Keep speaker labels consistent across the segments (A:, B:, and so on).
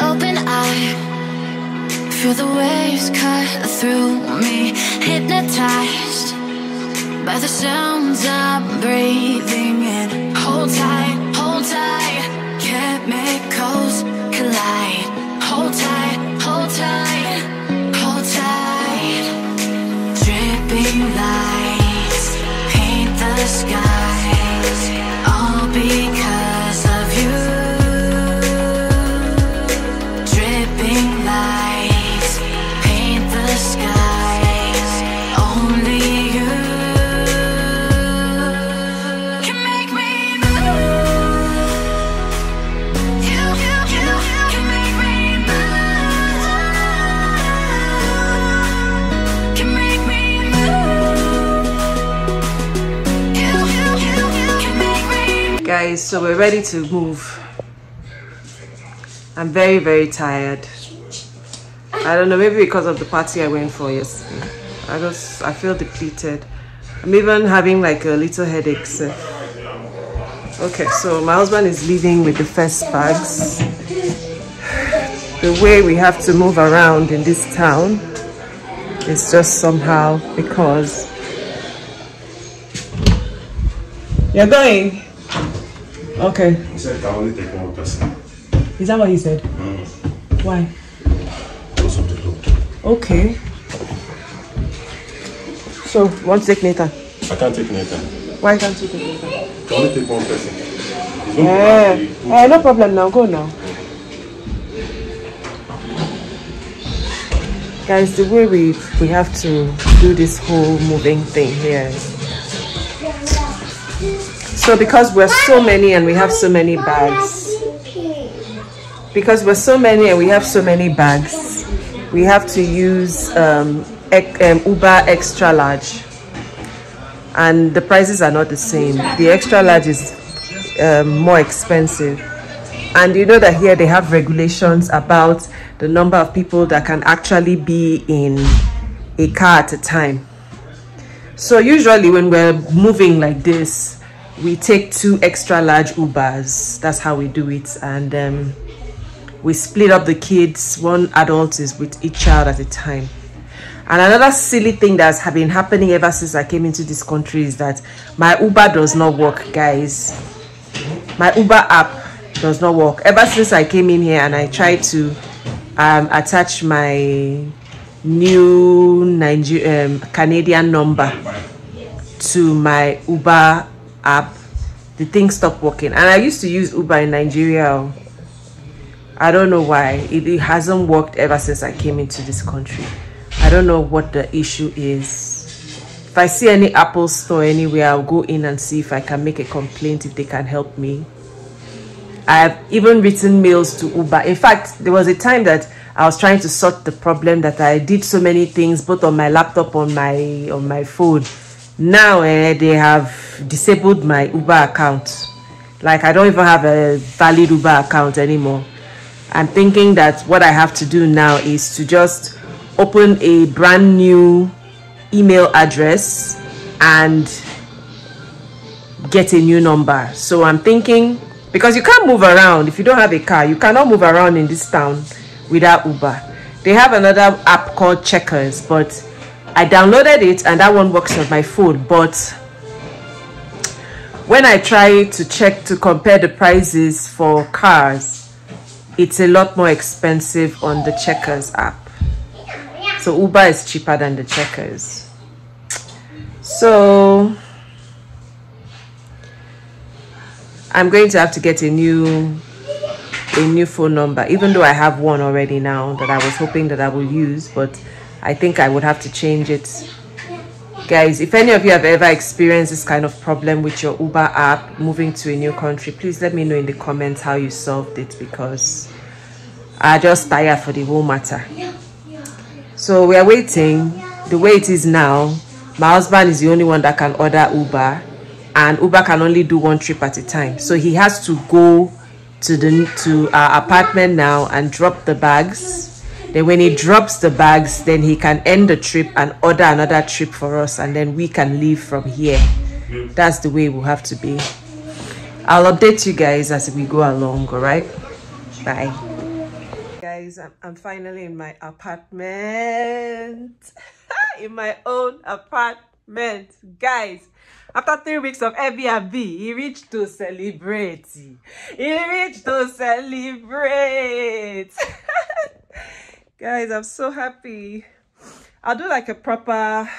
A: open eye, feel the waves cut through me, hypnotized by the sounds I'm breathing in. Hold tight, chemicals collide. Hold tight, hold tight, hold tight. Dripping lights paint the skies, all because of you. Dripping lights paint the skies, only you can make me move. You can make me move. Can make me move. You can make me.
B: Guys, so we're ready to move. I'm very, very tired. I don't know, maybe because of the party I went for yesterday. I feel depleted. I'm even having like a little headache. So. Okay, so my husband is leaving with the first bags. The way we have to move around in this town is just somehow because you're going. Okay.
C: He said I only take one person.
B: Is that what he said? Why?
C: Because of the load.
B: Okay. So, you want to take Nathan?
C: I can't take Nathan.
B: Why can't you take Nathan?
C: I can only take one person.
B: No problem now. Go now. Guys, the way we have to do this whole moving thing here. So because we're so many and we have so many bags, we have to use Uber extra large, and the prices are not the same. The extra large is more expensive, and you know that here they have regulations about the number of people that can actually be in a car at a time. So usually when we're moving like this, we take 2 extra large Ubers. That's how we do it, and we split up the kids. One adult is with each child at a time. And another silly thing that's been happening ever since I came into this country is that my Uber does not work, guys. My Uber app does not work. Ever since I came in here and I tried to attach my new Canadian number to my Uber app, the thing stopped working. And I used to use Uber in Nigeria. I don't know why it hasn't worked ever since I came into this country. I don't know what the issue is. If I see any Apple store anywhere, I'll go in and see if I can make a complaint, if they can help me. I've even written mails to Uber. In fact, there was a time that I was trying to sort the problem that I did so many things both on my laptop, on my phone. Now they have disabled my Uber account. Like, I don't even have a valid Uber account anymore. I'm thinking that what I have to do now is to just open a brand new email address and get a new number. So I'm thinking, because you can't move around if you don't have a car, you cannot move around in this town without Uber. They have another app called Checkers, but I downloaded it and that one works on my phone. But when I try to check to compare the prices for cars, it's a lot more expensive on the Checkers app. So Uber is cheaper than the Checkers. So I'm going to have to get a new phone number, even though I have one already now that I was hoping that I will use, but I think I would have to change it. Guys, if any of you have ever experienced this kind of problem with your Uber app moving to a new country, please let me know in the comments how you solved it, because I just tired for the whole matter. So we are waiting. The way it is now, my husband is the only one that can order Uber, and Uber can only do 1 trip at a time. So he has to go to our apartment now and drop the bags. Then when he drops the bags, then he can end the trip and order another trip for us, and then we can leave from here. That's the way we'll have to be. I'll update you guys as we go along. All right, bye. Guys, I'm finally in my apartment. In my own apartment. Guys, after 3 weeks of Airbnb, he reached to celebrate. Guys, I'm so happy. I'll do like a proper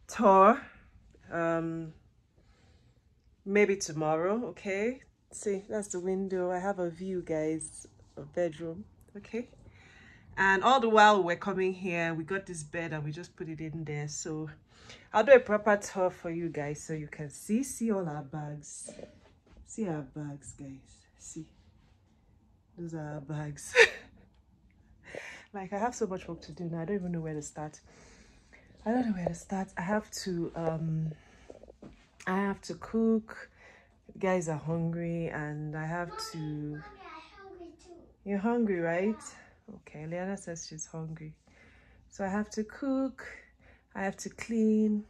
B: tour maybe tomorrow. Okay, see, that's the window. I have a view, guys, of bedroom. Okay, and all the while we're coming here, we got this bed and we just put it in there. So I'll do a proper tour for you guys so you can see all our bags. See our bags, guys. See, those are our bags. Like, I have so much work to do now. I don't even know where to start. I don't know where to start. I have to cook. The guys are hungry, and I have to. You're hungry, right? Okay, Liana says she's hungry. So I have to cook. I have to clean,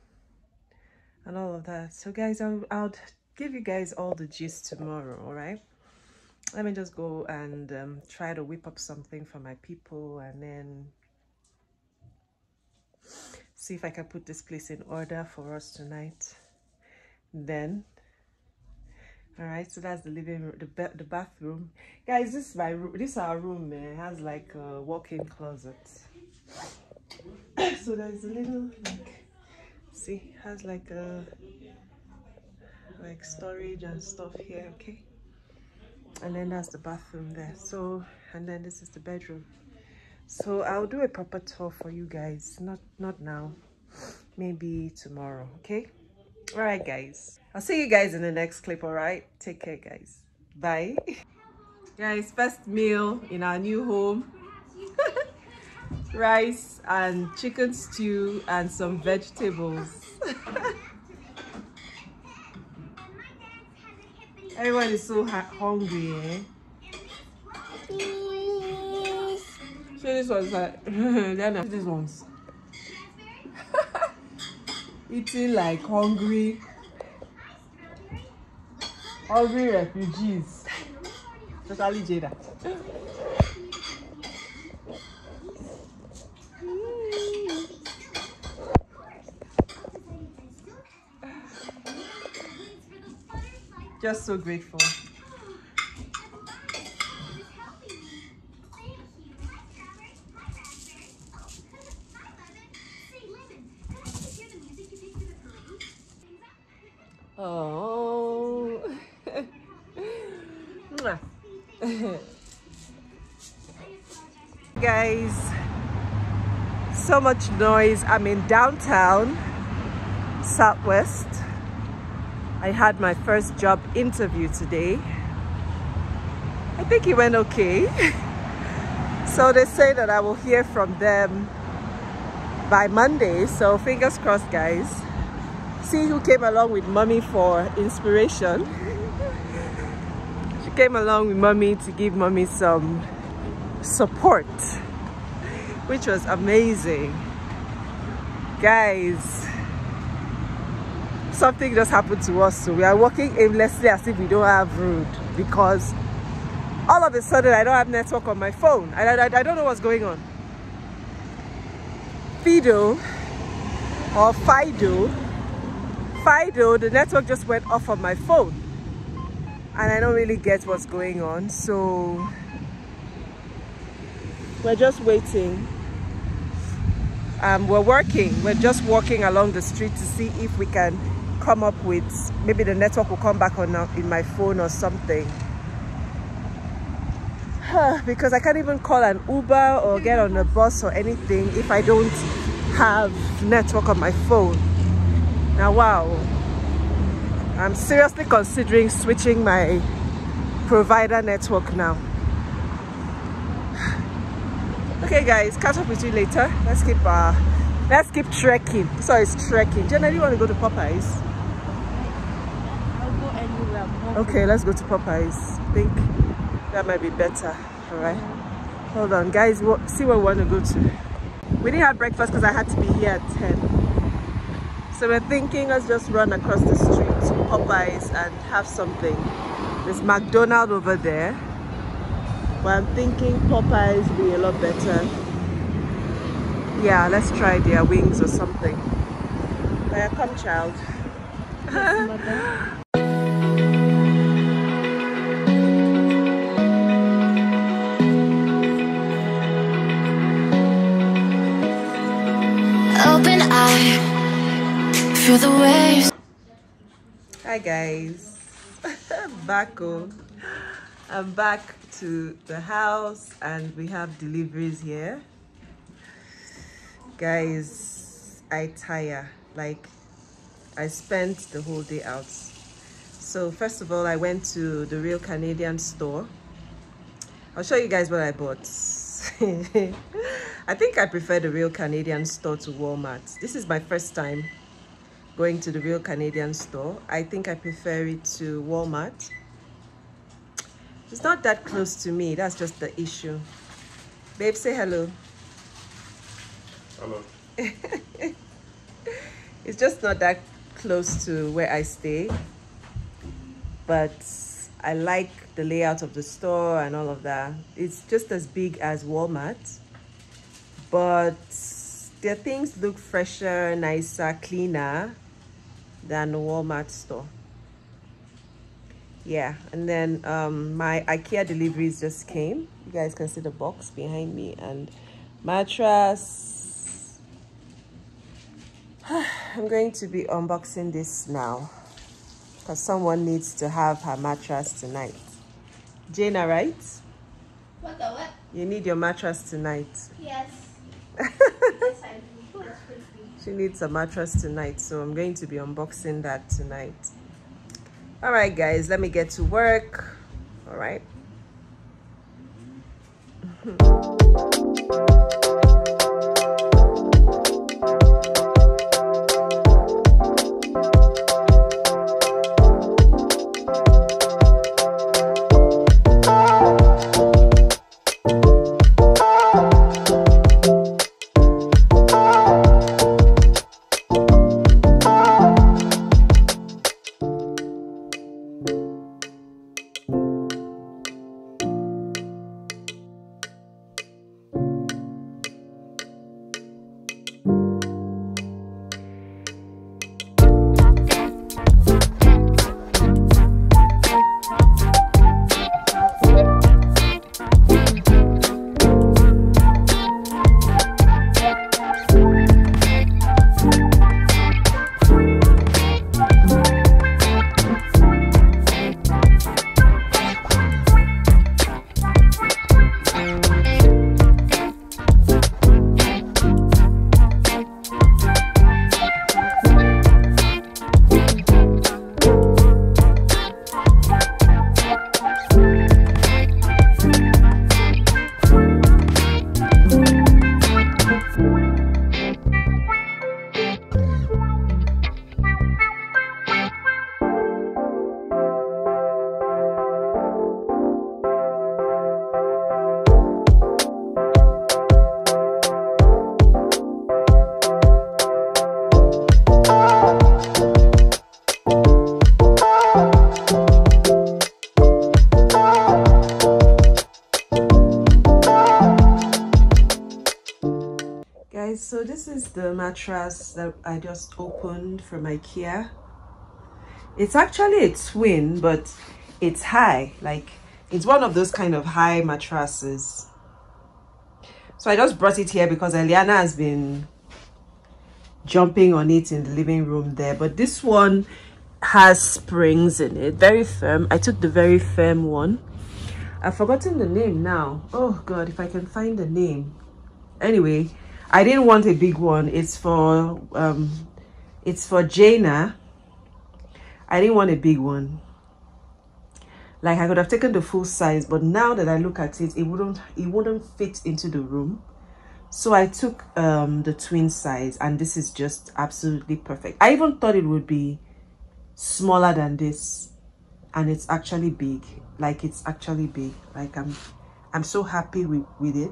B: and all of that. So guys, I'll give you guys all the gist tomorrow. All right. Let me just go and try to whip up something for my people, and then see if I can put this place in order for us tonight. Then, all right, so that's the living room, the bathroom. Guys, this is my room. This is our room, man. It has like a walk-in closet. So there's a little, like, see, it has like a storage and stuff here. Okay. And then that's the bathroom there. So, and then this is the bedroom. So I'll do a proper tour for you guys. Not now, maybe tomorrow. Okay, all right guys, I'll see you guys in the next clip. All right, take care guys, bye. Guys, first meal in our new home. Rice and chicken stew and some vegetables. Everyone is so hungry, eh? So this was like, these ones. Eating like hungry refugees. Especially Jada. Just so grateful. Oh. Guys, so much noise. I'm in downtown Southwest. I had my first job interview today. I think it went okay. So they say that I will hear from them by Monday. So fingers crossed, guys. See who came along with mommy for inspiration. She came along with mommy to give mommy some support, which was amazing. Guys, something just happened to us, so we are walking aimlessly as if we don't have road, because all of a sudden I don't have network on my phone. I don't know what's going on. Fido, the network just went off on my phone, and I don't really get what's going on. So we're just waiting. We're just walking along the street to see if we can come up with, maybe the network will come back on in my phone or something. Because I can't even call an Uber or get on a bus or anything if I don't have network on my phone. Now, wow, I'm seriously considering switching my provider network now. Okay guys, catch up with you later. Let's keep trekking. So it's trekking. Jenna, do you want to go to Popeyes?
D: I'll go anywhere.
B: Okay, let's go to Popeyes. I think that might be better. All right. Hold on, guys. See where we want to go to. We didn't have breakfast because I had to be here at 10. So we're thinking, let's just run across the street to Popeyes and have something. There's McDonald's over there, but I'm thinking Popeyes will be a lot better. Yeah, let's try their wings or something. Where come, child?
D: Yes, mother.
A: Open eye, feel the waves.
B: Hi guys, I'm back to the house and we have deliveries here. Guys, I tire, like I spent the whole day out. So first of all, I went to the Real Canadian store. I'll show you guys what I bought. I think I prefer the Real Canadian store to Walmart. This is my first time going to the Real Canadian store. I think I prefer it to Walmart. It's not that close to me, that's just the issue. Babe, say hello.
C: Hello.
B: It's just not that close to where I stay, but I like the layout of the store and all of that. It's just as big as Walmart, but their things look fresher, nicer, cleaner than the Walmart store. Yeah, and then my Ikea deliveries just came. You guys can see the box behind me and mattress. I'm going to be unboxing this now because someone needs to have her mattress tonight. Jaina, right?
D: What the what?
B: You need your mattress tonight.
D: Yes. Yes, I do. Yes, please.
B: She needs a mattress tonight, so I'm going to be unboxing that tonight. All right, guys, let me get to work. All right. So this is the mattress that I just opened from Ikea. It's actually a twin, but it's high, like it's one of those kind of high mattresses. So I just brought it here because Eliana has been jumping on it in the living room there, but this one has springs in it, very firm. I took the very firm one. I've forgotten the name now. Oh god, if I can find the name. Anyway, I didn't want a big one. It's for Jaina. I didn't want a big one. Like I could have taken the full size, but now that I look at it, it wouldn't fit into the room. So I took the twin size, and this is just absolutely perfect. I even thought it would be smaller than this, and it's actually big. Like it's actually big. Like I'm so happy with it.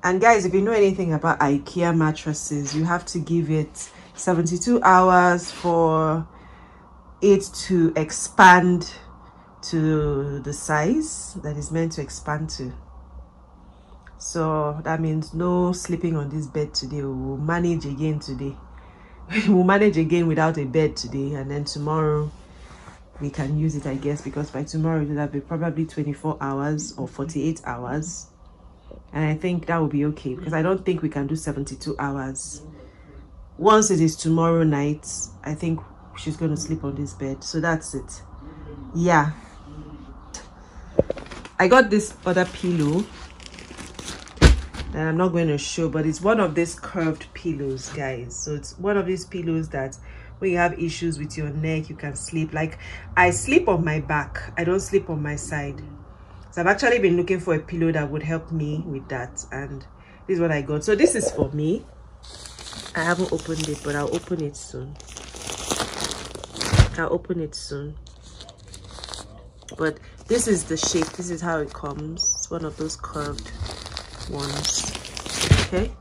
B: And guys, if you know anything about Ikea mattresses, you have to give it 72 hours for it to expand to the size that is meant to expand to. So that means no sleeping on this bed today. We'll manage again today. We'll manage again without a bed today, and then tomorrow we can use it, I guess, because by tomorrow it will have been probably 24 hours or 48 hours, and I think that will be okay, because I don't think we can do 72 hours. Once it is tomorrow night, I think she's going to sleep on this bed. So that's it. Yeah, I got this other pillow that I'm not going to show, but it's one of these curved pillows, guys. So it's one of these pillows that when you have issues with your neck, you can sleep. Like, I sleep on my back, I don't sleep on my side. So I've actually been looking for a pillow that would help me with that, and this is what I got. So this is for me. I haven't opened it, but I'll open it soon. I'll open it soon. But this is the shape. This is how it comes. It's one of those curved ones. Okay,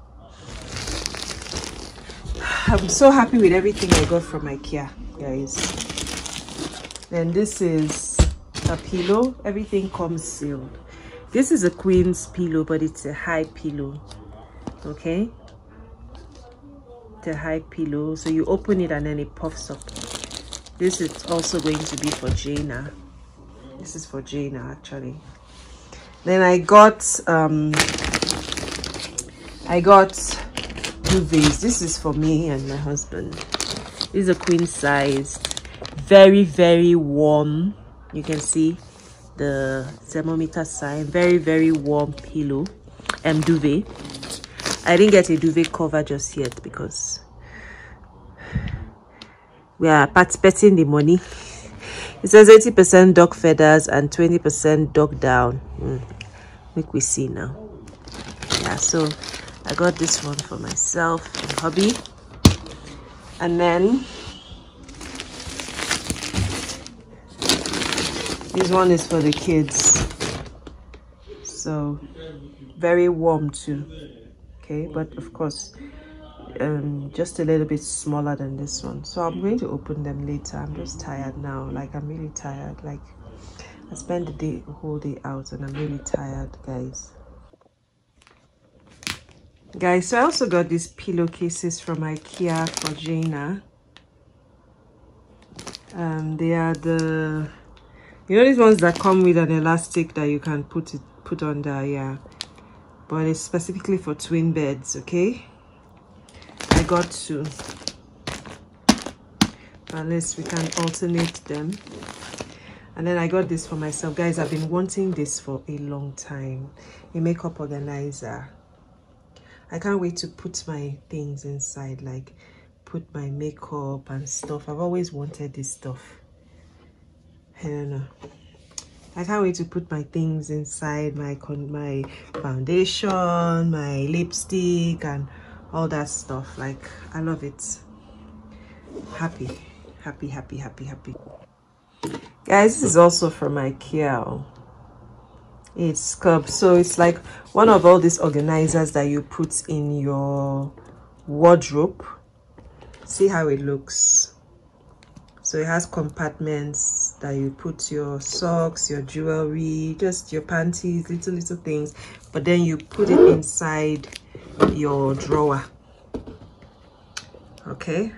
B: I'm so happy with everything I got from Ikea, guys. Then this is a pillow. Everything comes sealed. This is a queen's pillow, but it's a high pillow. Okay, it's a high pillow, so you open it and then it puffs up. This is also going to be for Jaina. This is for Jaina, actually. Then I got duvets. This is for me and my husband. This is a queen size, very, very warm. You can see the thermometer sign. Very, very warm pillow and duvet. I didn't get a duvet cover just yet because we are participating the money. It says 80% dog feathers and 20% dog down. Make we see now. Yeah, so I got this one for myself and hubby, and then this one is for the kids. So very warm too. Okay, but of course just a little bit smaller than this one. So I'm going to open them later. I'm just tired now. Like, I'm really tired. Like, I spent the whole day out and I'm really tired, guys. So I also got these pillowcases from Ikea for Jaina. They are the, you know, these ones that come with an elastic that you can put under. Yeah, but it's specifically for twin beds. Okay, I got two. Unless we can alternate them. And then I got this for myself, guys. I've been wanting this for a long time. A makeup organizer. I can't wait to put my things inside, like put my makeup and stuff. I've always wanted this stuff. I don't know. I can't wait to put my things inside, my foundation, my lipstick, and all that stuff. Like, I love it. Happy. Guys, this is also from Ikea. It's curved, so it's like one of all these organizers that you put in your wardrobe. See how it looks. So it has compartments that you put your socks, your jewelry, just your panties, little things, but then you put it inside your drawer. Okay.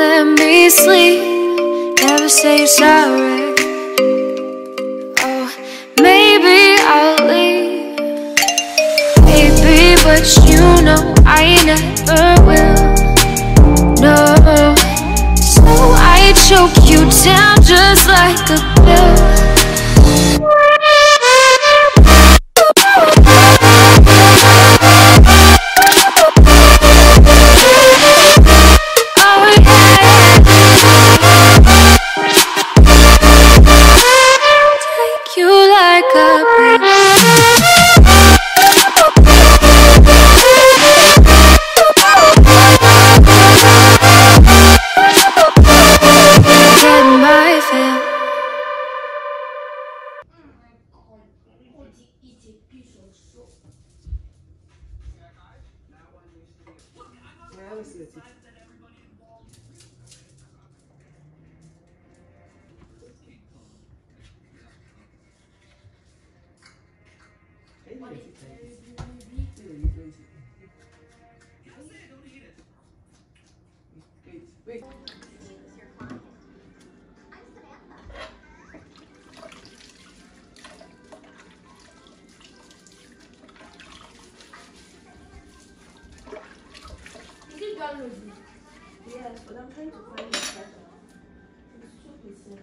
A: let me sleep, never say you're sorry. Oh, maybe I'll leave, baby, but you know I never will. No, so I choke you down just like a pill.
B: Yes, but I'm trying to find it better. It's 2%.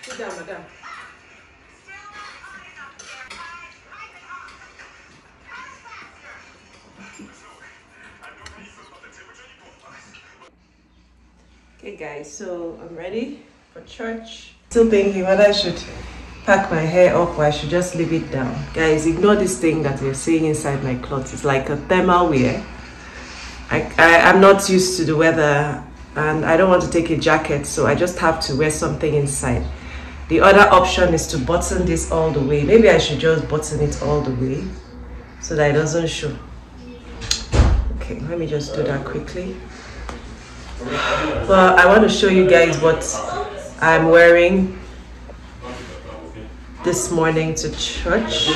B: Sit down, madam. Okay guys, so I'm ready for church. Still thinking whether I should pack my hair up or I should just leave it down. Guys, ignore this thing that you're seeing inside my clothes. It's like a thermal wear. I'm not used to the weather and I don't want to take a jacket, so I just have to wear something inside. The other option is to button this all the way. Maybe I should just button it all the way so that it doesn't show. Okay, let me just do that quickly. Well, I want to show you guys what I'm wearing this morning to church.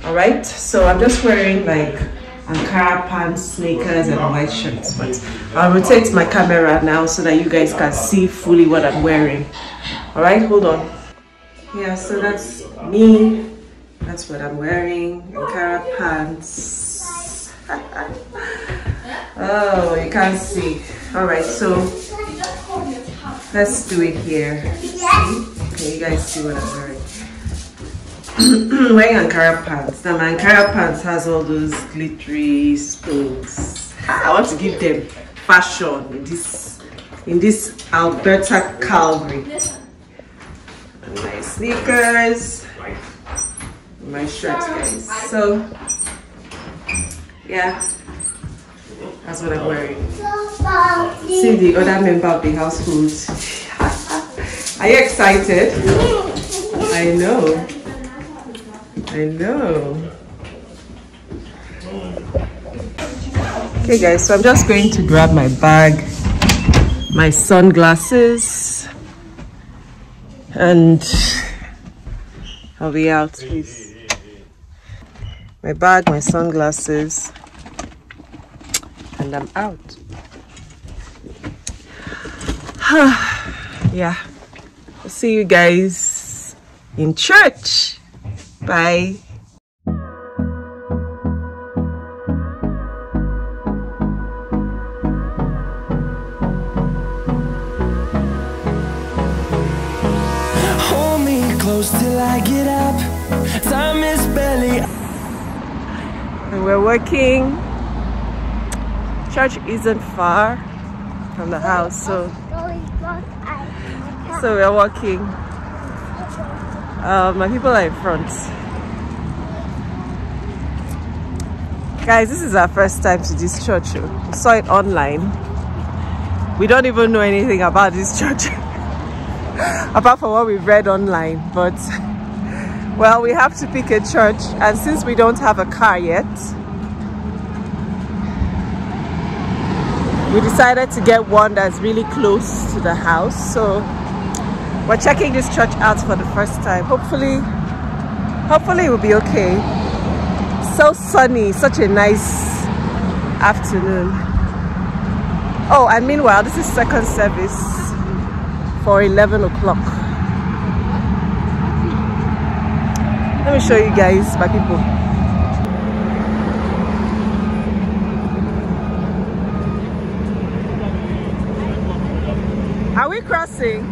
B: Alright, so I'm just wearing like Ankara pants, sneakers and white shirts, but I'll rotate my camera now so that you guys can see fully what I'm wearing. Alright, hold on. Yeah, so that's me. That's what I'm wearing. Ankara pants. Oh, you can't see. All right, so let's do it here. See? Can you guys see what I'm wearing? Wearing Ankara pants. Now my Ankara pants has all those glittery stones. I want to give them fashion in this Alberta, Calgary. And my sneakers, my shirt, guys. So yeah, that's what I'm wearing. See the other member of the household. Are you excited? I know. Okay guys, so I'm just going to grab my bag, my sunglasses, and I'll be out, please. My bag, my sunglasses, and I'm out. Yeah, I'll see you guys in church. Bye.
E: Hold me close till I get up. Time is barely.
B: And we're working. Church isn't far from the house, so we're walking. My people are in front. Guys, this is our first time to this church. We saw it online. We don't even know anything about this church apart from what we've read online, but well, we have to pick a church, and since we don't have a car yet, we decided to get one that's really close to the house. So we're checking this church out for the first time. Hopefully it will be okay. So sunny, such a nice afternoon. Oh, and meanwhile, this is second service for 11 o'clock. Let me show you guys, my people. Are we crossing?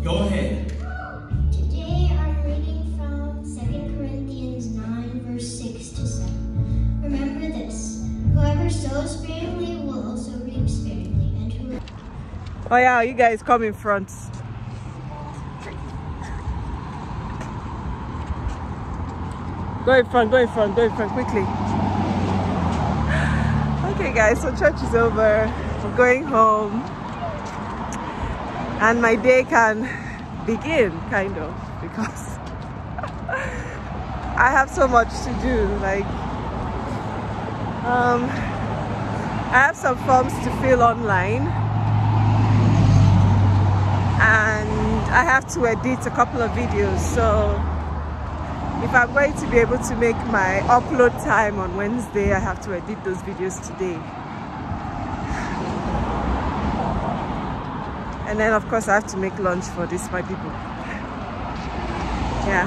E: Go ahead.
D: Today I'm reading from 2 Corinthians 9, verse 6 to 7. Remember this, whoever sows sparingly will also reap sparingly, and whoever...
B: Oh yeah, you guys come in front. Go in front, quickly. Okay guys, so church is over. We're going home. And my day can begin, kind of, because I have so much to do. Like, I have some forms to fill online, and I have to edit a couple of videos. So if I'm going to be able to make my upload time on Wednesday, I have to edit those videos today. And then of course I have to make lunch for this, my people. Yeah.